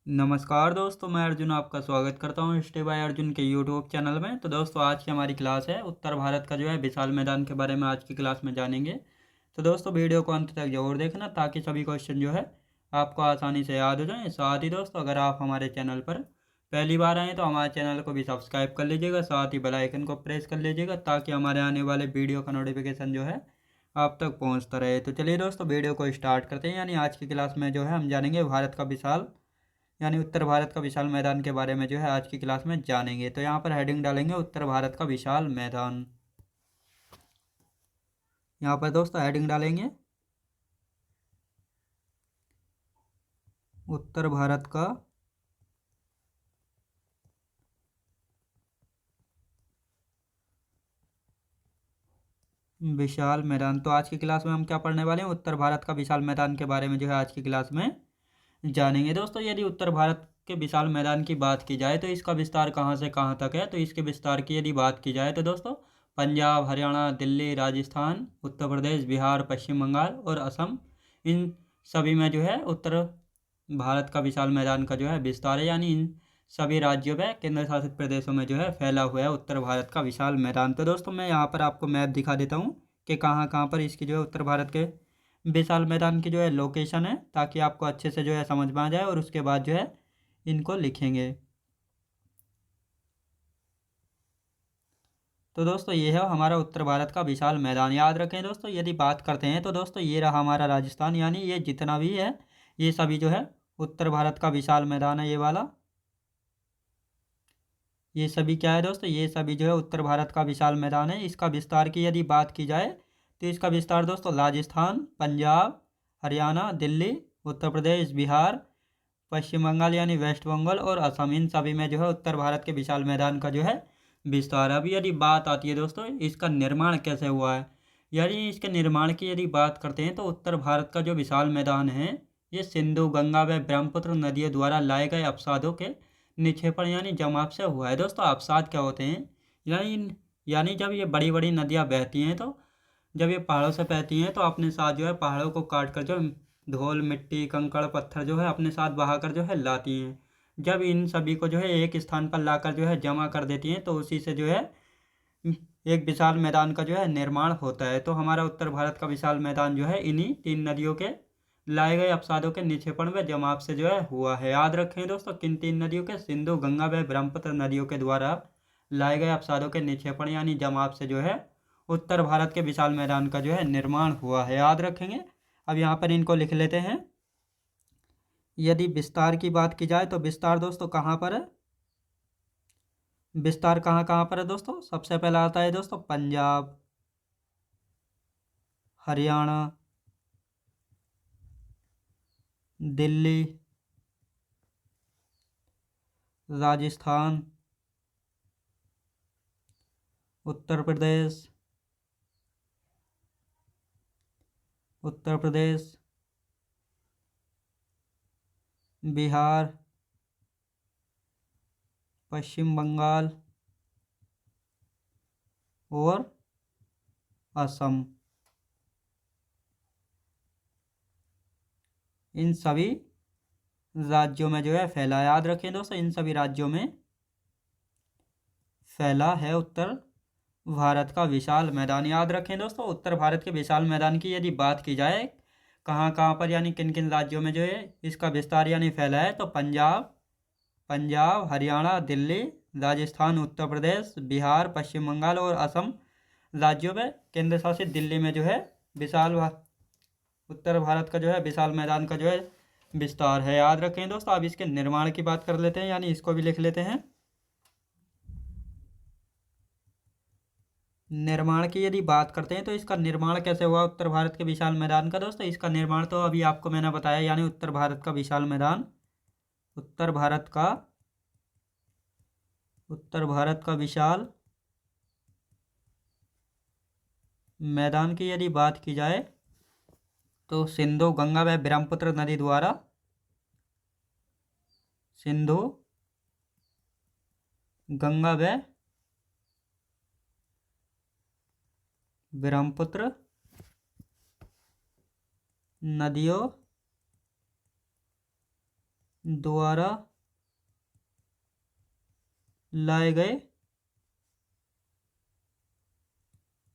नमस्कार दोस्तों, मैं अर्जुन आपका स्वागत करता हूँ स्टे बाय अर्जुन के यूट्यूब चैनल में। तो दोस्तों, आज की हमारी क्लास है उत्तर भारत का जो है विशाल मैदान के बारे में आज की क्लास में जानेंगे। तो दोस्तों, वीडियो को अंत तक जरूर देखना ताकि सभी क्वेश्चन जो है आपको आसानी से याद हो जाएं। साथ ही दोस्तों, अगर आप हमारे चैनल पर पहली बार आएँ तो हमारे चैनल को भी सब्सक्राइब कर लीजिएगा, साथ ही बेल आइकन को प्रेस कर लीजिएगा ताकि हमारे आने वाले वीडियो का नोटिफिकेशन जो है आप तक पहुँचता रहे। तो चलिए दोस्तों, वीडियो को स्टार्ट करते हैं। यानी आज की क्लास में जो है हम जानेंगे भारत का विशाल यानी उत्तर भारत का विशाल मैदान के बारे में जो है आज की क्लास में जानेंगे। तो यहाँ पर हेडिंग डालेंगे उत्तर भारत का विशाल मैदान। यहाँ पर दोस्तों हेडिंग डालेंगे उत्तर भारत का विशाल मैदान। तो आज की क्लास में हम क्या पढ़ने वाले हैं, उत्तर भारत का विशाल मैदान के बारे में जो है आज की क्लास में जानेंगे। दोस्तों, यदि उत्तर भारत के विशाल मैदान की बात की जाए तो इसका विस्तार कहाँ से कहाँ तक है। तो इसके विस्तार की यदि बात की जाए तो दोस्तों, पंजाब, हरियाणा, दिल्ली, राजस्थान, उत्तर प्रदेश, बिहार, पश्चिम बंगाल और असम, इन सभी में जो है उत्तर भारत का विशाल मैदान का जो है विस्तार है। यानी इन सभी राज्यों में, केंद्र शासित प्रदेशों में जो है फैला हुआ है उत्तर भारत का विशाल मैदान। तो दोस्तों, मैं यहाँ पर आपको मैप दिखा देता हूँ कि कहाँ कहाँ पर इसकी जो है उत्तर भारत के विशाल मैदान की जो है लोकेशन है, ताकि आपको अच्छे से जो है समझ में आ जाए और उसके बाद जो है इनको लिखेंगे। तो दोस्तों, ये है हमारा उत्तर भारत का विशाल मैदान। याद रखें दोस्तों, यदि बात करते हैं तो दोस्तों ये रहा हमारा राजस्थान। यानी ये जितना भी है ये सभी जो है उत्तर भारत का विशाल मैदान है। ये वाला, ये सभी क्या है दोस्तों, ये सभी जो है उत्तर भारत का विशाल मैदान है। इसका विस्तार की यदि बात की जाए तो इसका विस्तार दोस्तों राजस्थान, पंजाब, हरियाणा, दिल्ली, उत्तर प्रदेश, बिहार, पश्चिम बंगाल यानी वेस्ट बंगाल और असम, इन सभी में जो है उत्तर भारत के विशाल मैदान का जो है विस्तार है। अभी यदि बात आती है दोस्तों इसका निर्माण कैसे हुआ है, यानी इसके निर्माण की यदि बात करते हैं तो उत्तर भारत का जो विशाल मैदान है ये सिंधु, गंगा व ब्रह्मपुत्र नदियों द्वारा लाए गए अपसादों के निक्षेपण यानी जमाव से हुआ है। दोस्तों, अपसाद क्या होते हैं, यानी जब ये बड़ी बड़ी नदियाँ बहती हैं तो जब ये पहाड़ों से बहती हैं तो अपने साथ जो है पहाड़ों को काट कर जो धूल, मिट्टी, कंकड़, पत्थर जो है अपने साथ बहाकर जो है लाती हैं। जब इन सभी को जो है एक स्थान पर लाकर जो है जमा कर देती हैं तो उसी से जो है एक विशाल मैदान का जो है निर्माण होता है। तो हमारा उत्तर भारत का विशाल मैदान जो है इन्हीं तीन नदियों के लाए गए अपसादों के निक्षेपण व जमाव से जो है हुआ है। याद रखें दोस्तों, किन तीन नदियों के, सिंधु, गंगा व ब्रह्मपुत्र नदियों के द्वारा लाए गए अपसादों के निक्षेपण यानी जमाव से जो है उत्तर भारत के विशाल मैदान का जो है निर्माण हुआ है। याद रखेंगे। अब यहाँ पर इनको लिख लेते हैं। यदि विस्तार की बात की जाए तो विस्तार दोस्तों कहाँ पर है, विस्तार कहाँ कहाँ पर है दोस्तों, सबसे पहला आता है दोस्तों पंजाब, हरियाणा, दिल्ली, राजस्थान, उत्तर प्रदेश, उत्तर प्रदेश, बिहार, पश्चिम बंगाल और असम, इन सभी राज्यों में जो है फैला। याद रखें दोस्तों, इन सभी राज्यों में फैला है उत्तर भारत का विशाल मैदान। याद रखें दोस्तों, उत्तर भारत के विशाल मैदान की यदि बात की जाए कहाँ कहाँ पर यानी किन किन राज्यों में जो है इसका विस्तार यानी फैला है, तो पंजाब, हरियाणा, दिल्ली, राजस्थान, उत्तर प्रदेश, बिहार, पश्चिम बंगाल और असम राज्यों में, केंद्र शासित दिल्ली में जो है उत्तर भारत का जो है विशाल मैदान का जो है विस्तार है। याद रखें दोस्तों। अब इसके निर्माण की बात कर लेते हैं, यानी इसको भी लिख लेते हैं। निर्माण की यदि बात करते हैं तो इसका निर्माण कैसे हुआ उत्तर भारत के विशाल मैदान का। दोस्तों, इसका निर्माण तो अभी आपको मैंने बताया, यानी उत्तर भारत का विशाल मैदान, उत्तर भारत का विशाल मैदान की यदि बात की जाए तो सिंधु, गंगा व ब्रह्मपुत्र नदी द्वारा, सिंधु, गंगा व ब्रह्मपुत्र नदियों द्वारा लाए गए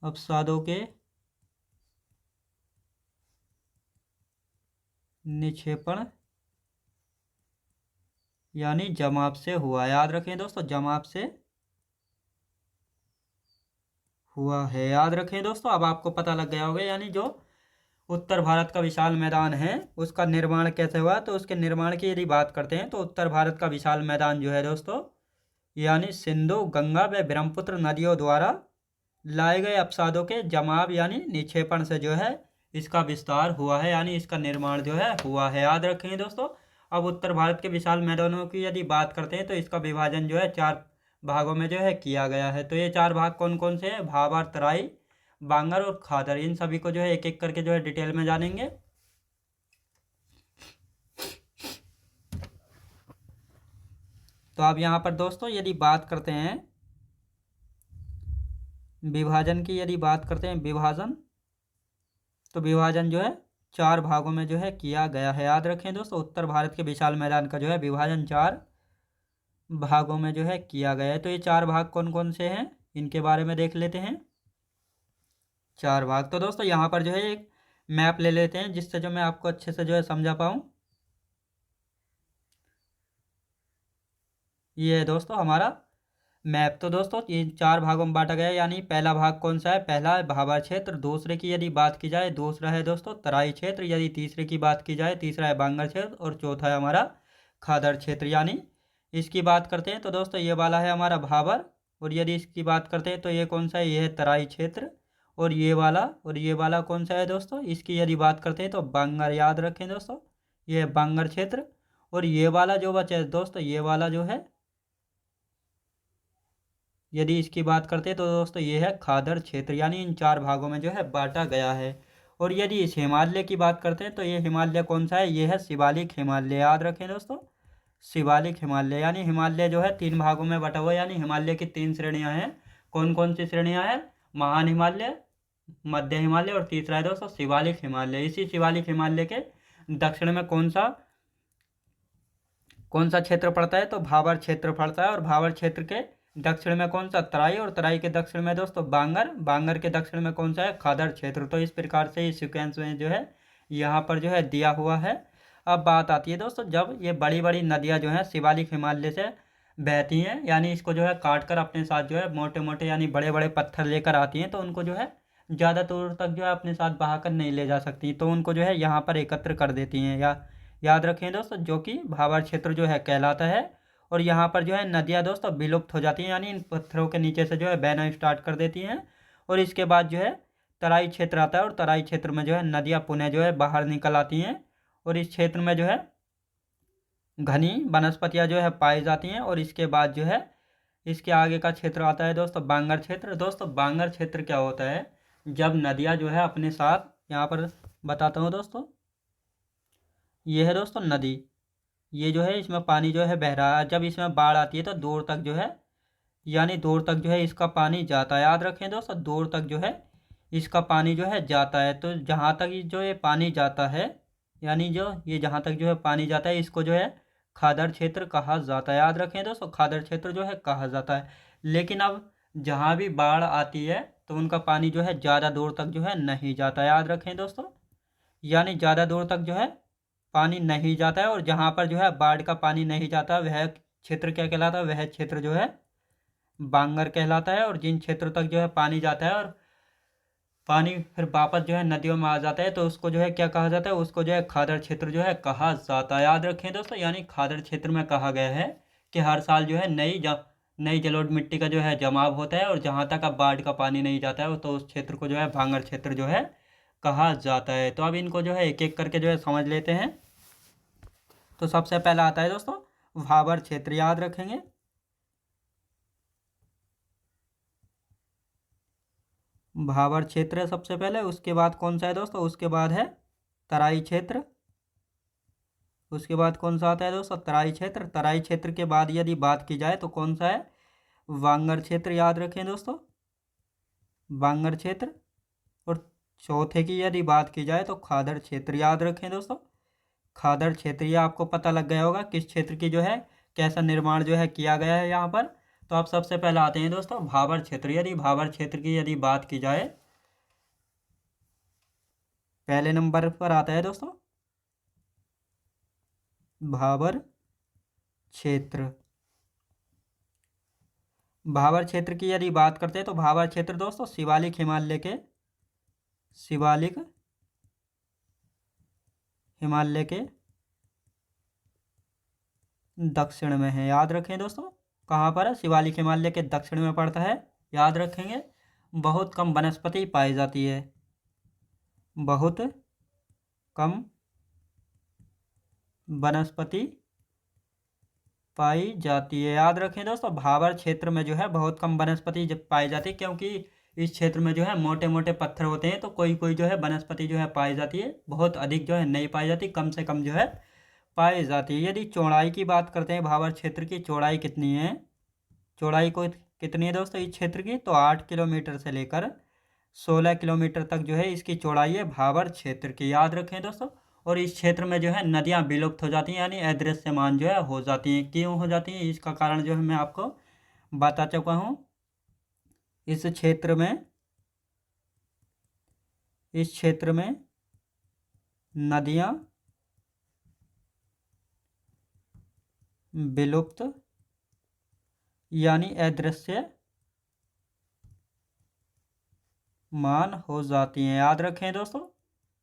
अवसादों के निक्षेपण यानी जमाव से हुआ। याद रखें दोस्तों, जमाव से हुआ है। याद रखें दोस्तों, अब आपको पता लग गया होगा। यानी जो उत्तर भारत का विशाल मैदान है उसका निर्माण कैसे हुआ, तो उसके निर्माण की यदि बात करते हैं तो उत्तर भारत का विशाल मैदान जो है दोस्तों, यानी सिंधु, गंगा व ब्रह्मपुत्र नदियों द्वारा लाए गए अपसादों के जमाव यानी निक्षेपण से जो है इसका विस्तार हुआ है, यानी इसका निर्माण जो है हुआ है। याद रखेंगे दोस्तों। अब उत्तर भारत के विशाल मैदानों की यदि बात करते हैं तो इसका विभाजन जो है 4 भागों में जो है किया गया है। तो ये 4 भाग कौन कौन से हैं? भाबर, तराई, बांगर और खादर। इन सभी को जो है एक एक करके जो है डिटेल में जानेंगे। तो अब यहाँ पर दोस्तों यदि बात करते हैं विभाजन की, यदि बात करते हैं विभाजन, तो विभाजन जो है 4 भागों में जो है किया गया है। याद रखें दोस्तों, उत्तर भारत के विशाल मैदान का जो है विभाजन 4 भागों में जो है किया गया है। तो ये 4 भाग कौन कौन से हैं इनके बारे में देख लेते हैं। 4 भाग, तो दोस्तों यहाँ पर जो है एक मैप ले लेते हैं जिससे जो मैं आपको अच्छे से जो है समझा पाऊँ। ये है दोस्तों हमारा मैप। तो दोस्तों ये 4 भागों में बांटा गया है। यानी पहला भाग कौन सा है? पहला है भाबर क्षेत्र। दूसरे की यदि बात की जाए, दूसरा है दोस्तों तराई क्षेत्र। यदि तीसरे की बात की जाए, तीसरा है बांगर क्षेत्र। और चौथा है हमारा खादर क्षेत्र। यानी इसकी बात करते हैं तो दोस्तों ये वाला है हमारा भाबर, और यदि इसकी बात करते हैं तो ये कौन सा है? ये है तराई क्षेत्र। और ये वाला कौन सा है दोस्तों? इसकी यदि बात करते हैं तो बांगर। याद रखें दोस्तों, ये है बांगर क्षेत्र। और ये वाला जो बचा है दोस्तों, ये वाला जो है, यदि इसकी बात करते हैं तो दोस्तों ये है खादर क्षेत्र। यानी इन 4 भागों में जो है बांटा गया है। और यदि इस हिमालय की बात करते हैं तो ये हिमालय कौन सा है? ये है शिवालिक हिमालय। याद रखें दोस्तों, शिवालिक हिमालय। यानी हिमालय जो है 3 भागों में बटा हुआ है। यानी हिमालय की 3 श्रेणियां हैं। कौन कौन सी श्रेणियां हैं? महान हिमालय, मध्य हिमालय और तीसरा है दोस्तों शिवालिक हिमालय। इसी शिवालिक हिमालय के दक्षिण में कौन सा क्षेत्र पड़ता है? तो भाबर क्षेत्र पड़ता है। और भाबर क्षेत्र के दक्षिण में कौन सा? तराई। और तराई के दक्षिण में दोस्तों बांगर के दक्षिण में कौन सा है? खादर क्षेत्र। तो इस प्रकार से इस सीक्वेंस में जो है यहाँ पर जो है दिया हुआ है। अब बात आती है दोस्तों, जब ये बड़ी बड़ी नदियाँ जो हैं शिवालिक हिमालय से बहती हैं, यानी इसको जो है काट कर अपने साथ जो है मोटे मोटे यानी बड़े बड़े पत्थर लेकर आती हैं, तो उनको जो है ज़्यादा दूर तक जो है अपने साथ बहाकर नहीं ले जा सकती, तो उनको जो है यहाँ पर एकत्र कर देती हैं। याद रखें दोस्तों, जो कि भाबर क्षेत्र जो है कहलाता है। और यहाँ पर जो है नदियाँ दोस्तों विलुप्त हो जाती हैं, यानी इन पत्थरों के नीचे से जो है बहना स्टार्ट कर देती हैं। और इसके बाद जो है तराई क्षेत्र आता है, और तराई क्षेत्र में जो है नदियाँ पुनः जो है बाहर निकल आती हैं। और इस क्षेत्र में जो है घनी वनस्पतियाँ जो है पाई जाती हैं। और इसके बाद जो है इसके आगे का क्षेत्र आता है दोस्तों बांगर क्षेत्र। दोस्तों बांगर क्षेत्र क्या होता है? जब नदियाँ जो है अपने साथ, यहाँ पर बताता हूँ दोस्तों, ये है दोस्तों नदी, ये जो है इसमें पानी जो है बह रहा है। जब इसमें बाढ़ आती है तो दूर तक जो है, यानी दूर तक जो है इसका पानी जाता है। याद रखें दोस्तों, दूर तक जो है इसका पानी जो है जाता है। तो जहाँ तक जो ये पानी जाता है, यानी जो ये जहाँ तक जो है पानी जाता है, इसको जो है खादर क्षेत्र कहा जाता है। याद रखें दोस्तों, खादर क्षेत्र जो है कहा जाता है। लेकिन अब जहाँ भी बाढ़ आती है तो उनका पानी जो है ज़्यादा दूर तक जो है नहीं जाता। याद रखें दोस्तों, यानी ज़्यादा दूर तक जो है पानी नहीं जाता है। और जहाँ पर जो है बाढ़ का पानी नहीं जाता वह क्षेत्र क्या कहलाता है? वह क्षेत्र जो है बांगर कहलाता है। और जिन क्षेत्र तक जो है पानी जाता है और पानी फिर वापस जो है नदियों में आ जाता है, तो उसको जो है क्या कहा जाता है? उसको जो है खादर क्षेत्र जो है कहा जाता है। याद रखें दोस्तों, यानी खादर क्षेत्र में कहा गया है कि हर साल जो है नई जलोढ़ मिट्टी का जो है जमाव होता है। और जहाँ तक अब बाढ़ का पानी नहीं जाता है तो उस क्षेत्र को जो है भांगर क्षेत्र जो है कहा जाता है। तो अब इनको जो है एक एक करके जो है समझ लेते हैं। तो सबसे पहला आता है दोस्तों भाबर क्षेत्र। याद रखेंगे, भाबर क्षेत्र है सबसे पहले। उसके बाद कौन सा है दोस्तों? उसके बाद है तराई क्षेत्र। उसके बाद कौन सा आता है दोस्तों? तराई क्षेत्र। तराई क्षेत्र के बाद यदि बात की जाए तो कौन सा है? बांगर क्षेत्र। याद रखें दोस्तों, बांगर क्षेत्र। और चौथे की यदि बात की जाए तो खादर क्षेत्र। याद रखें दोस्तों, खादर क्षेत्र, ये आपको पता लग गया होगा किस क्षेत्र की जो है कैसा निर्माण जो है किया गया है यहाँ पर। तो आप सबसे पहले आते हैं दोस्तों भाबर क्षेत्र। यदि भाबर क्षेत्र की यदि बात की जाए, पहले नंबर पर आता है दोस्तों भाबर क्षेत्र। भाबर क्षेत्र की यदि बात करते हैं तो भाबर क्षेत्र दोस्तों शिवालिक हिमालय के दक्षिण में है। याद रखें दोस्तों, कहाँ पर है? शिवालिक हिमालय के दक्षिण में पड़ता है। याद रखेंगे। बहुत कम वनस्पति पाई जाती है, बहुत कम वनस्पति पाई जाती है। याद रखें दोस्तों, भाबर क्षेत्र में जो है बहुत कम वनस्पति जब पाई जाती है, क्योंकि इस क्षेत्र में जो है मोटे मोटे पत्थर होते हैं, तो कोई कोई जो है वनस्पति जो है पाई जाती है, बहुत अधिक जो है नहीं पाई जाती, कम से कम जो है पाई जाती है। यदि चौड़ाई की बात करते हैं, भाबर क्षेत्र की चौड़ाई कितनी है? चौड़ाई को कितनी है दोस्तों इस क्षेत्र की? तो 8 किलोमीटर से लेकर 16 किलोमीटर तक जो है इसकी चौड़ाई है भाबर क्षेत्र की। याद रखें दोस्तों। और इस क्षेत्र में जो है नदियाँ विलुप्त हो जाती हैं, यानी अदृश्यमान जो है हो जाती हैं। क्यों हो जाती हैं? इसका कारण जो है मैं आपको बता चुका हूँ। इस क्षेत्र में नदियाँ विलुप्त यानी अदृश्य मान हो जाती हैं। याद रखें दोस्तों,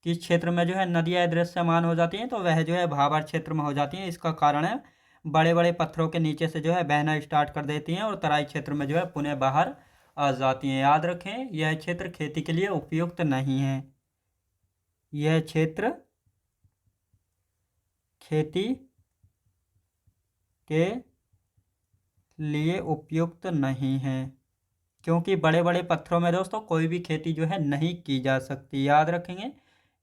किस क्षेत्र में जो है नदियाँ अदृश्यमान हो जाती हैं, तो वह जो है भाबर क्षेत्र में हो जाती हैं। इसका कारण है बड़े बड़े पत्थरों के नीचे से जो है बहना स्टार्ट कर देती हैं और तराई क्षेत्र में जो है पुनः बाहर आ जाती हैं। याद रखें, यह क्षेत्र खेती के लिए उपयुक्त नहीं है। यह क्षेत्र खेती के लिए उपयुक्त नहीं है, क्योंकि बड़े बड़े पत्थरों में दोस्तों कोई भी खेती जो है नहीं की जा सकती। याद रखेंगे,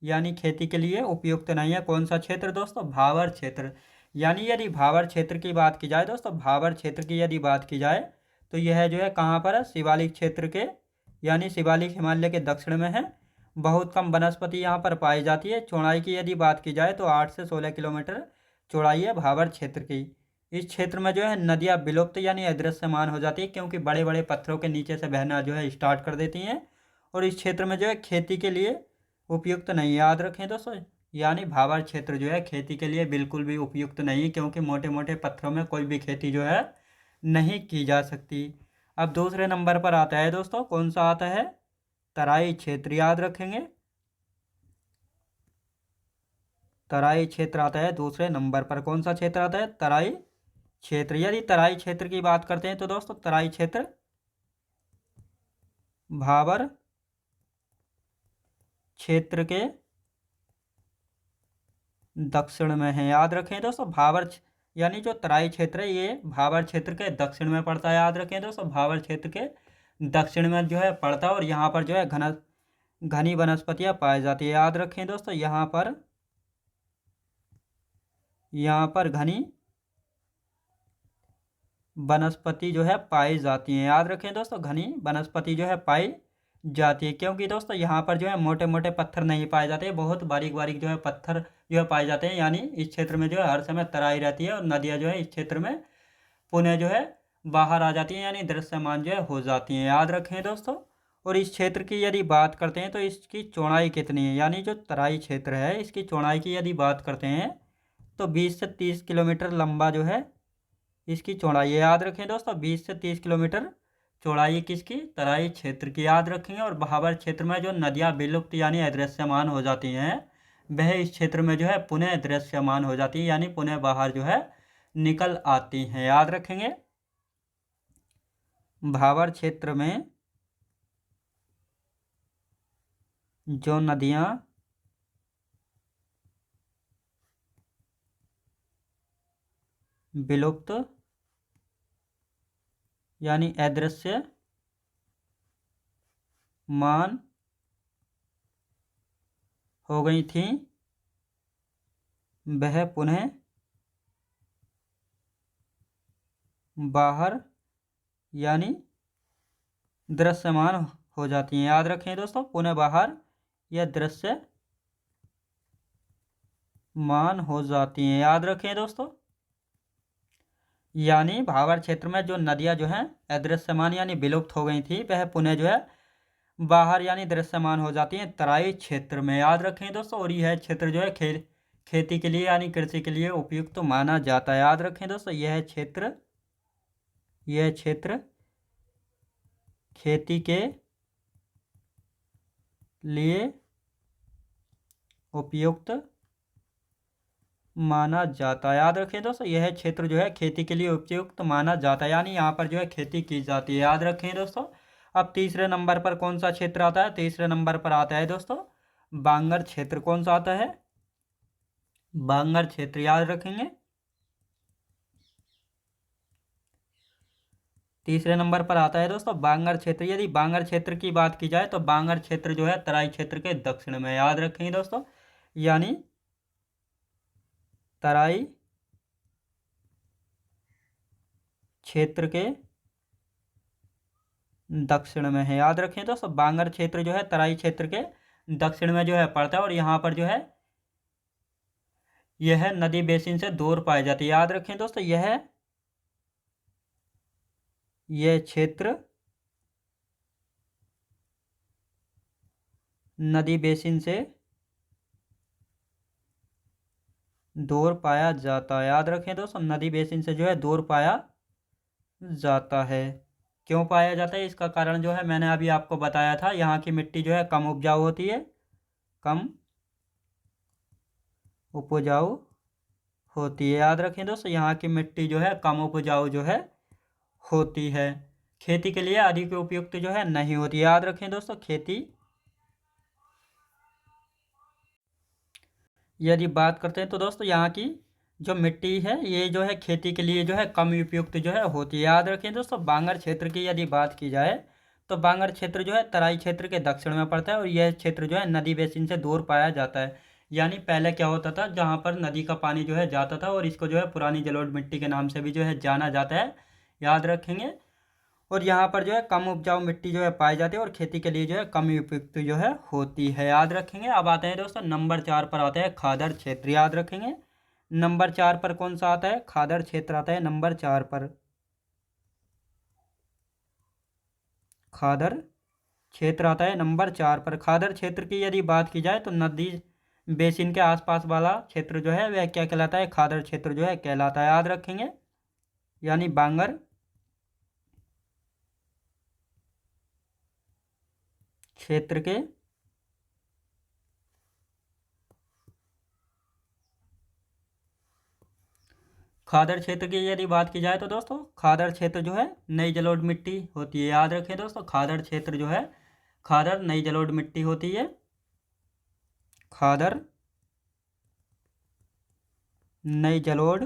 यानी खेती के लिए उपयुक्त नहीं है। कौन सा क्षेत्र दोस्तों? भाबर क्षेत्र। यानी यदि भाबर क्षेत्र की बात की जाए दोस्तों, भाबर क्षेत्र की यदि बात की जाए तो यह जो है कहाँ पर है? शिवालिक क्षेत्र के, यानी शिवालिक हिमालय के दक्षिण में है। बहुत कम वनस्पति यहाँ पर पाई जाती है। चौड़ाई की यदि बात की जाए तो 8 से 16 किलोमीटर चौड़ाई है भाबर क्षेत्र की। इस क्षेत्र में जो है नदियाँ विलुप्त यानी अदृश्यमान हो जाती है, क्योंकि बड़े बड़े पत्थरों के नीचे से बहना जो है स्टार्ट कर देती हैं। और इस क्षेत्र में जो है खेती के लिए उपयुक्त नहीं। याद रखें दोस्तों, यानी भाबर क्षेत्र जो है खेती के लिए बिल्कुल भी उपयुक्त नहीं, क्योंकि मोटे मोटे पत्थरों में कोई भी खेती जो है नहीं की जा सकती। अब दूसरे नंबर पर आता है दोस्तों, कौन सा आता है? तराई क्षेत्र। याद रखेंगे, तराई क्षेत्र आता है दूसरे नंबर पर। कौन सा क्षेत्र आता है? तराई क्षेत्र। यदि तराई क्षेत्र की बात करते हैं तो दोस्तों तराई क्षेत्र भाबर क्षेत्र के दक्षिण में है। याद रखें दोस्तों, यानी जो तराई क्षेत्र है ये भाबर क्षेत्र के दक्षिण में पड़ता है। याद रखें दोस्तों, भाबर क्षेत्र के दक्षिण में जो है पड़ता है, और यहाँ पर जो है घनी वनस्पतियाँ पाई जाती है। याद रखें दोस्तों, यहाँ पर घनी वनस्पति जो है पाई जाती हैं। याद रखें दोस्तों, घनी वनस्पति जो है पाई जाती है, क्योंकि दोस्तों यहाँ पर जो है मोटे मोटे पत्थर नहीं पाए जाते, बहुत बारीक बारीक जो है पत्थर जो है पाए जाते हैं। यानी इस क्षेत्र में जो है हर समय तराई रहती है, और नदियाँ जो है इस क्षेत्र में पुनः जो है बाहर आ जाती हैं, यानी दृश्यमान जो है हो जाती हैं। याद रखें दोस्तों। और इस क्षेत्र की यदि बात करते हैं तो इसकी चौड़ाई कितनी है? यानी जो तराई क्षेत्र है इसकी चौड़ाई की यदि बात करते हैं तो 20 से 30 किलोमीटर लंबा जो है इसकी चौड़ाई है। याद रखें दोस्तों, 20 से 30 किलोमीटर चौड़ाई किसकी? तराई क्षेत्र की। याद रखेंगे। और भाबर क्षेत्र में जो नदियाँ विलुप्त यानी अदृश्यमान हो जाती हैं, वह इस क्षेत्र में जो है पुनः दृश्यमान हो जाती है, यानी पुनः बाहर जो है निकल आती हैं। याद रखेंगे, भाबर क्षेत्र में जो नदियाँ विलुप्त यानी अदृश्य मान हो गई थी, वह पुनः बाहर यानी दृश्यमान हो जाती हैं। याद रखें दोस्तों, पुनः बाहर या दृश्य मान हो जाती हैं। याद रखें दोस्तों, यानी भाबर क्षेत्र में जो नदियां जो हैं अदृश्यमान यानी विलुप्त हो गई थी, वह पुनः जो है बाहर यानी दृश्यमान हो जाती हैं तराई क्षेत्र में। याद रखें दोस्तों, और यह क्षेत्र जो है खेती के लिए यानी कृषि के लिए उपयुक्त माना जाता है। याद रखें दोस्तों, यह क्षेत्र खेती के लिए उपयुक्त माना जाता है। याद रखें दोस्तों, यह क्षेत्र जो है खेती के लिए उपयुक्त माना जाता है, यानी यहाँ पर जो है खेती की जाती है। याद रखें दोस्तों, अब तीसरे नंबर पर कौन सा क्षेत्र आता है? तीसरे नंबर पर आता है दोस्तों बांगर क्षेत्र। कौन सा आता है? बांगर क्षेत्र। याद रखेंगे, तीसरे नंबर पर आता है दोस्तों बांगर क्षेत्र। यदि बांगर क्षेत्र की बात की जाए तो बांगर क्षेत्र जो है तराई क्षेत्र के दक्षिण में। याद रखेंगे दोस्तों, यानी तराई क्षेत्र के दक्षिण में है। याद रखें दोस्तों, बांगर क्षेत्र जो है तराई क्षेत्र के दक्षिण में जो है पड़ता है, और यहाँ पर जो है यह नदी बेसिन से दूर पाई जाती है। याद रखें दोस्तों, यह क्षेत्र नदी बेसिन से दूर पाया जाता है। याद रखें दोस्तों, नदी बेसिन से जो है दूर पाया जाता है। क्यों पाया जाता है? इसका कारण जो है मैंने अभी आपको बताया था, यहाँ की मिट्टी जो है कम उपजाऊ होती है, कम उपजाऊ होती है। याद रखें दोस्तों, यहाँ की मिट्टी जो है कम उपजाऊ जो है होती है, खेती के लिए अधिक उपयुक्त जो है नहीं होती। याद रखें दोस्तों, खेती यदि बात करते हैं तो दोस्तों यहाँ की जो मिट्टी है ये जो है खेती के लिए जो है कम उपयुक्त जो है होती है। याद रखें दोस्तों, बांगर क्षेत्र की यदि बात की जाए तो बांगर क्षेत्र जो है तराई क्षेत्र के दक्षिण में पड़ता है, और यह क्षेत्र जो है नदी बेसिन से दूर पाया जाता है। यानी पहले क्या होता था, जहाँ पर नदी का पानी जो है जाता था, और इसको जो है पुरानी जलोढ़ मिट्टी के नाम से भी जो है जाना जाता है। याद रखेंगे, और यहाँ पर जो है कम उपजाऊ मिट्टी जो है पाई जाती है, और खेती के लिए जो है कम उपयुक्त जो है होती है। याद रखेंगे। अब आते हैं दोस्तों नंबर 4 पर आता है खादर क्षेत्र। याद रखेंगे, नंबर 4 पर कौन सा आता है? खादर क्षेत्र आता है नंबर 4 पर। खादर क्षेत्र आता है नंबर 4 पर। खादर क्षेत्र की यदि बात की जाए तो नदी बेसिन के आसपास वाला क्षेत्र जो है वह क्या कहलाता है? खादर क्षेत्र जो है कहलाता है। याद रखेंगे, यानी बांगर क्षेत्र के खादर क्षेत्र की यदि बात की जाए तो दोस्तों खादर क्षेत्र जो है नई जलोढ़ मिट्टी होती है। याद रखें दोस्तों, खादर क्षेत्र जो है खादर नई जलोढ़ मिट्टी होती है, खादर नई जलोढ़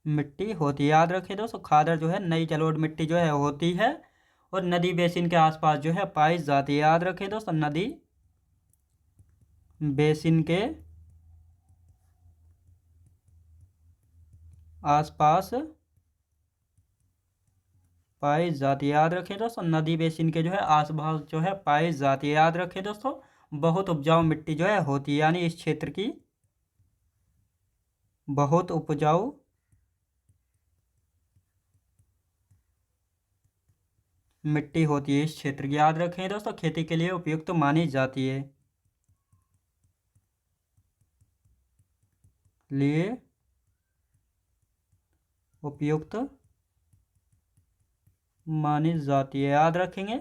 मिट्टी होती है। याद रखें दोस्तों, खादर जो है नई जलोढ़ मिट्टी जो है होती है, और नदी बेसिन के आसपास जो है पाई जाती है। याद रखें दोस्तों, नदी बेसिन के आसपास पाई जाती है। याद रखें दोस्तों, नदी बेसिन के जो है आसपास जो है पाई जाती है। याद रखें दोस्तों, बहुत उपजाऊ मिट्टी जो है होती है, यानी इस क्षेत्र की बहुत उपजाऊ मिट्टी होती है इस क्षेत्र की। याद रखें दोस्तों, खेती के लिए उपयुक्त मानी जाती है, लिए उपयुक्त मानी जाती है। याद रखेंगे,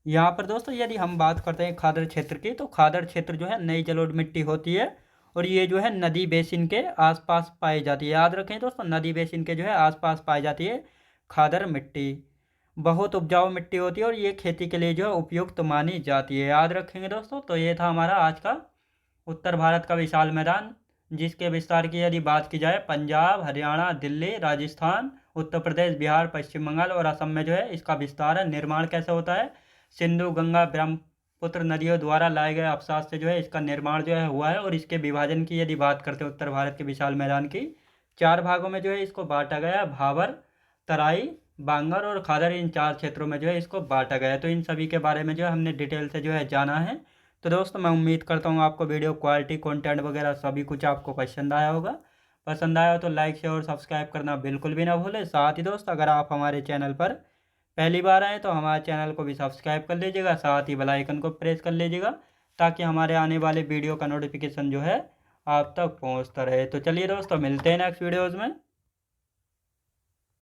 यहाँ पर दोस्तों यदि हम बात करते हैं खादर क्षेत्र की, तो खादर क्षेत्र जो है नई जलोढ़ मिट्टी होती है, और ये जो है नदी बेसिन के आसपास पाई जाती है। याद रखें दोस्तों, नदी बेसिन के जो है आसपास पाई जाती है खादर मिट्टी, बहुत उपजाऊ मिट्टी होती है, और ये खेती के लिए जो है उपयुक्त मानी जाती है। याद रखेंगे दोस्तों, तो ये था हमारा आज का उत्तर भारत का विशाल मैदान, जिसके विस्तार की यदि बात की जाए पंजाब, हरियाणा, दिल्ली, राजस्थान, उत्तर प्रदेश, बिहार, पश्चिम बंगाल और असम में जो है इसका विस्तार है। निर्माण कैसे होता है? सिंधु, गंगा, ब्रह्मपुत्र नदियों द्वारा लाए गए अवसाद से जो है इसका निर्माण जो है हुआ है, और इसके विभाजन की यदि बात करते हैं उत्तर भारत के विशाल मैदान की, 4 भागों में जो है इसको बांटा गया है। भाबर, तराई, बांगर और खादर, इन 4 क्षेत्रों में जो है इसको बांटा गया है। तो इन सभी के बारे में जो है हमने डिटेल से जो है जाना है। तो दोस्तों मैं उम्मीद करता हूँ आपको वीडियो क्वालिटी कंटेंट वगैरह सभी कुछ आपको पसंद आया होगा। पसंद आया हो तो लाइक शेयर और सब्सक्राइब करना बिल्कुल भी ना भूलें। साथ ही दोस्त अगर आप हमारे चैनल पर पहली बार आए तो हमारे चैनल को भी सब्सक्राइब कर लीजिएगा, साथ ही बेल आइकन को प्रेस कर लीजिएगा ताकि हमारे आने वाले वीडियो का नोटिफिकेशन जो है आप तक पहुंचता रहे। तो चलिए दोस्तों मिलते हैं नेक्स्ट वीडियोज़ में।